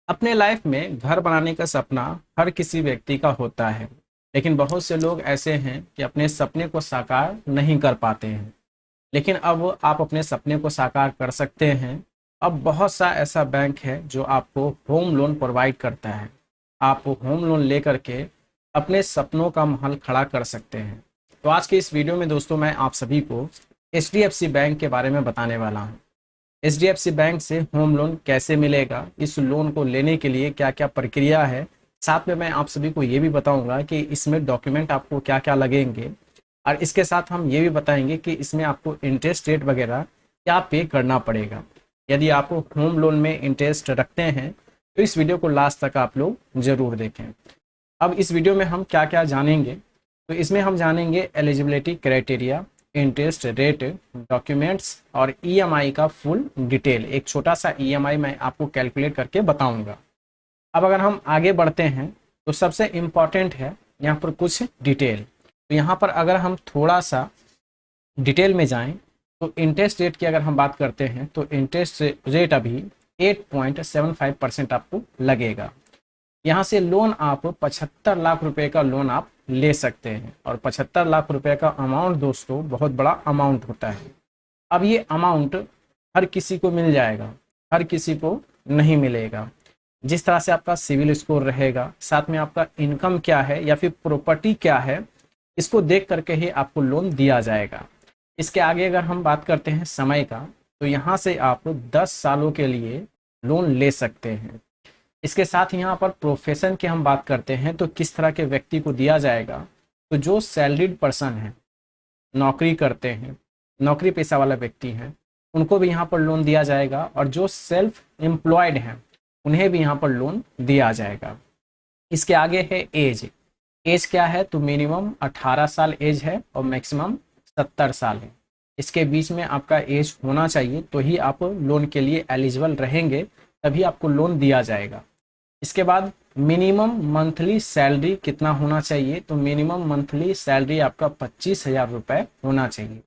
अपने लाइफ में घर बनाने का सपना हर किसी व्यक्ति का होता है। लेकिन बहुत से लोग ऐसे हैं कि अपने सपने को साकार नहीं कर पाते हैं। लेकिन अब आप अपने सपने को साकार कर सकते हैं। अब बहुत सा ऐसा बैंक है जो आपको होम लोन प्रोवाइड करता है। आप होम लोन लेकर के अपने सपनों का महल खड़ा कर सकते हैं। तो आज के इस वीडियो में दोस्तों मैं आप सभी को एचडीएफसी बैंक के बारे में बताने वाला हूँ। एचडीएफसी बैंक से होम लोन कैसे मिलेगा, इस लोन को लेने के लिए क्या क्या प्रक्रिया है, साथ में मैं आप सभी को ये भी बताऊंगा कि इसमें डॉक्यूमेंट आपको क्या क्या लगेंगे। और इसके साथ हम ये भी बताएंगे कि इसमें आपको इंटरेस्ट रेट वगैरह क्या पे करना पड़ेगा। यदि आप होम लोन में इंटरेस्ट रखते हैं तो इस वीडियो को लास्ट तक आप लोग ज़रूर देखें। अब इस वीडियो में हम क्या क्या जानेंगे, तो इसमें हम जानेंगे eligibility criteria, interest rate, documents और ईएमआई का फुल डिटेल। एक छोटा सा ईएमआई मैं आपको कैलकुलेट करके बताऊंगा। अब अगर हम आगे बढ़ते हैं तो सबसे इम्पॉर्टेंट है यहाँ पर कुछ डिटेल। तो यहाँ पर अगर हम थोड़ा सा डिटेल में जाएं तो इंटरेस्ट रेट की अगर हम बात करते हैं तो इंटरेस्ट रेट अभी 8.75% आपको लगेगा। यहाँ से लोन आप 75 लाख रुपए का लोन आप ले सकते हैं और 75 लाख रुपए का अमाउंट दोस्तों बहुत बड़ा अमाउंट होता है। अब ये अमाउंट हर किसी को मिल जाएगा, हर किसी को नहीं मिलेगा। जिस तरह से आपका सिविल स्कोर रहेगा, साथ में आपका इनकम क्या है या फिर प्रॉपर्टी क्या है, इसको देख करके ही आपको लोन दिया जाएगा। इसके आगे अगर हम बात करते हैं समय का, तो यहाँ से आप 10 सालों के लिए लोन ले सकते हैं। इसके साथ यहाँ पर प्रोफेशन की हम बात करते हैं तो किस तरह के व्यक्ति को दिया जाएगा, तो जो सैलरीड पर्सन है, नौकरी करते हैं, नौकरी पेशा वाला व्यक्ति हैं, उनको भी यहाँ पर लोन दिया जाएगा। और जो सेल्फ एम्प्लॉयड हैं उन्हें भी यहाँ पर लोन दिया जाएगा। इसके आगे है एज। एज क्या है, तो मिनिमम 18 साल एज है और मैक्सिमम 70 साल है। इसके बीच में आपका एज होना चाहिए तो ही आप लोन के लिए एलिजिबल रहेंगे, तभी आपको लोन दिया जाएगा। इसके बाद मिनिमम मंथली सैलरी कितना होना चाहिए, तो मिनिमम मंथली सैलरी आपका 25,000 रुपये होना चाहिए,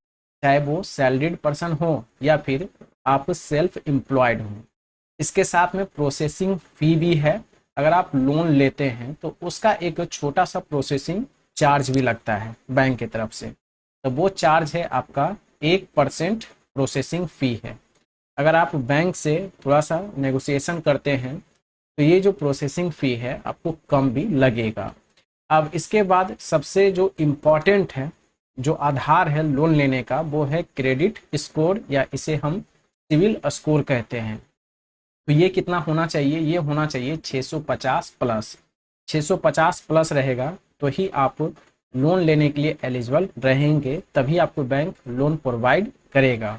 चाहे वो सैलरीड पर्सन हो या फिर आप सेल्फ एम्प्लॉयड हो। इसके साथ में प्रोसेसिंग फ़ी भी है। अगर आप लोन लेते हैं तो उसका एक छोटा सा प्रोसेसिंग चार्ज भी लगता है बैंक की तरफ से, तो वो चार्ज है आपका 1% प्रोसेसिंग फ़ी है। अगर आप बैंक से थोड़ा सा नेगोशिएशन करते हैं तो ये जो प्रोसेसिंग फ़ी है आपको कम भी लगेगा। अब इसके बाद सबसे जो इम्पॉर्टेंट है, जो आधार है लोन लेने का, वो है क्रेडिट स्कोर या इसे हम सिविल स्कोर कहते हैं। तो ये कितना होना चाहिए, ये होना चाहिए 650 प्लस। 650 प्लस रहेगा तो ही आप लोन लेने के लिए एलिजिबल रहेंगे, तभी आपको बैंक लोन प्रोवाइड करेगा।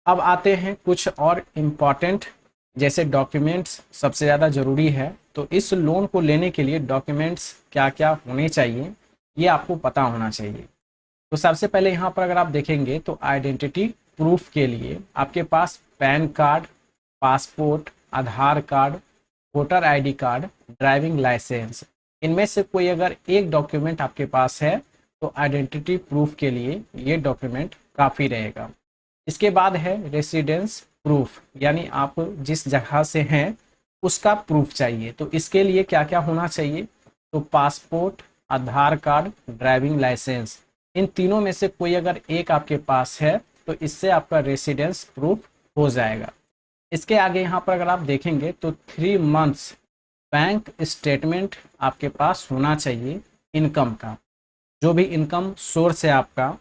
अब आते हैं कुछ और इम्पॉर्टेंट, जैसे डॉक्यूमेंट्स सबसे ज़्यादा ज़रूरी है। तो इस लोन को लेने के लिए डॉक्यूमेंट्स क्या क्या होने चाहिए, ये आपको पता होना चाहिए। तो सबसे पहले यहाँ पर अगर आप देखेंगे तो आइडेंटिटी प्रूफ के लिए आपके पास PAN card, passport, Aadhaar card, voter ID card, driving licence, इनमें से कोई अगर एक डॉक्यूमेंट आपके पास है तो आइडेंटिटी प्रूफ के लिए ये डॉक्यूमेंट काफ़ी रहेगा। इसके बाद है रेसिडेंस प्रूफ, यानी आप जिस जगह से हैं उसका प्रूफ चाहिए। तो इसके लिए क्या क्या होना चाहिए, तो passport, Aadhaar card, driving licence, इन तीनों में से कोई अगर एक आपके पास है तो इससे आपका रेसिडेंस प्रूफ हो जाएगा। इसके आगे यहाँ पर अगर आप देखेंगे तो 3 मंथ्स बैंक स्टेटमेंट आपके पास होना चाहिए इनकम का। जो भी इनकम सोर्स है आपका,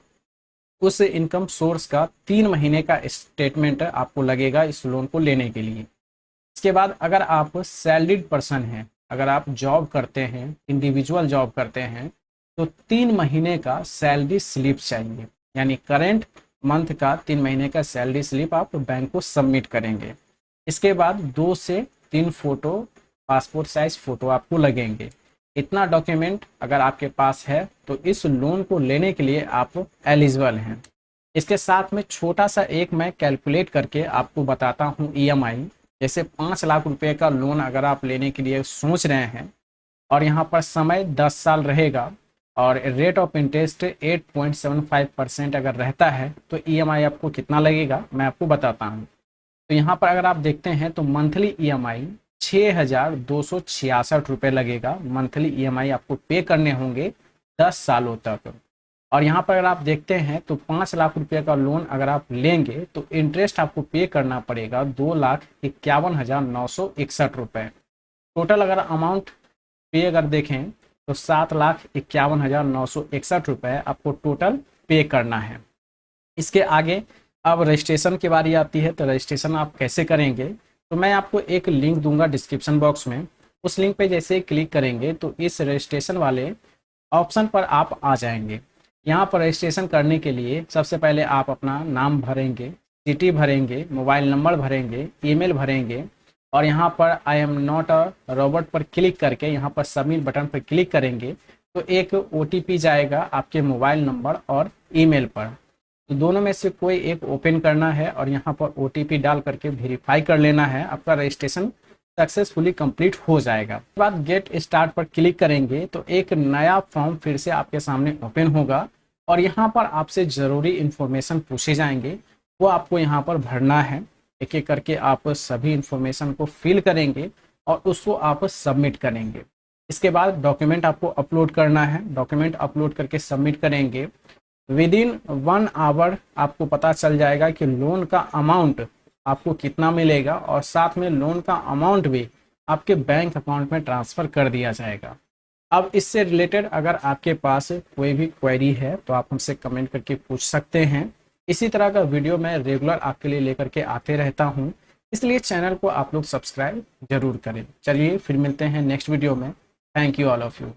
उस इनकम सोर्स का 3 महीने का स्टेटमेंट आपको लगेगा इस लोन को लेने के लिए। इसके बाद अगर आप सैलरीड पर्सन हैं, अगर आप जॉब करते हैं, इंडिविजुअल जॉब करते हैं, तो 3 महीने का सैलरी स्लिप चाहिए, यानी करेंट मंथ का 3 महीने का सैलरी स्लिप आप बैंक को सबमिट करेंगे। इसके बाद 2 से 3 फोटो, पासपोर्ट साइज फोटो आपको लगेंगे। इतना डॉक्यूमेंट अगर आपके पास है तो इस लोन को लेने के लिए आप एलिजिबल हैं। इसके साथ में छोटा सा एक मैं कैलकुलेट करके आपको बताता हूँ ईएमआई। जैसे 5 लाख रुपए का लोन अगर आप लेने के लिए सोच रहे हैं और यहाँ पर समय 10 साल रहेगा और रेट ऑफ इंटरेस्ट 8.75% अगर रहता है तो ईएमआई आपको कितना लगेगा मैं आपको बताता हूँ। तो यहाँ पर अगर आप देखते हैं तो मंथली ईएमआई 6,266 लगेगा। मंथली ईएमआई आपको पे करने होंगे 10 सालों तक। और यहाँ पर अगर आप देखते हैं तो 5 लाख रुपए का लोन अगर आप लेंगे तो इंटरेस्ट आपको पे करना पड़ेगा 2,51,961 रुपये। टोटल अगर अमाउंट पे अगर देखें तो 7,51,961 रुपये आपको टोटल पे करना है। इसके आगे अब रजिस्ट्रेशन की बारी आती है, तो रजिस्ट्रेशन आप कैसे करेंगे, तो मैं आपको एक लिंक दूंगा डिस्क्रिप्शन बॉक्स में। उस लिंक पे जैसे ही क्लिक करेंगे तो इस रजिस्ट्रेशन वाले ऑप्शन पर आप आ जाएंगे। यहाँ पर रजिस्ट्रेशन करने के लिए सबसे पहले आप अपना नाम भरेंगे, सिटी भरेंगे, मोबाइल नंबर भरेंगे, ईमेल भरेंगे और यहाँ पर I am not a robot पर क्लिक करके यहाँ पर सबमिट बटन पर क्लिक करेंगे तो एक OTP जाएगा आपके मोबाइल नंबर और ईमेल पर। तो दोनों में से कोई एक ओपन करना है और यहाँ पर OTP डाल करके वेरीफाई कर लेना है। आपका रजिस्ट्रेशन सक्सेसफुली कंप्लीट हो जाएगा। उसके बाद गेट स्टार्ट पर क्लिक करेंगे तो एक नया फॉर्म फिर से आपके सामने ओपन होगा और यहाँ पर आपसे ज़रूरी इन्फॉर्मेशन पूछे जाएंगे, वो आपको यहाँ पर भरना है। एक एक करके आप सभी इन्फॉर्मेशन को फिल करेंगे और उसको आप सबमिट करेंगे। इसके बाद डॉक्यूमेंट आपको अपलोड करना है। डॉक्यूमेंट अपलोड करके सबमिट करेंगे। विदिन 1 आवर आपको पता चल जाएगा कि लोन का अमाउंट आपको कितना मिलेगा और साथ में लोन का अमाउंट भी आपके बैंक अकाउंट में ट्रांसफ़र कर दिया जाएगा। अब इससे रिलेटेड अगर आपके पास कोई भी क्वेरी है तो आप हमसे कमेंट करके पूछ सकते हैं। इसी तरह का वीडियो मैं रेगुलर आपके लिए लेकर के आते रहता हूं, इसलिए चैनल को आप लोग सब्सक्राइब जरूर करें। चलिए फिर मिलते हैं नेक्स्ट वीडियो में। Thank you all of you.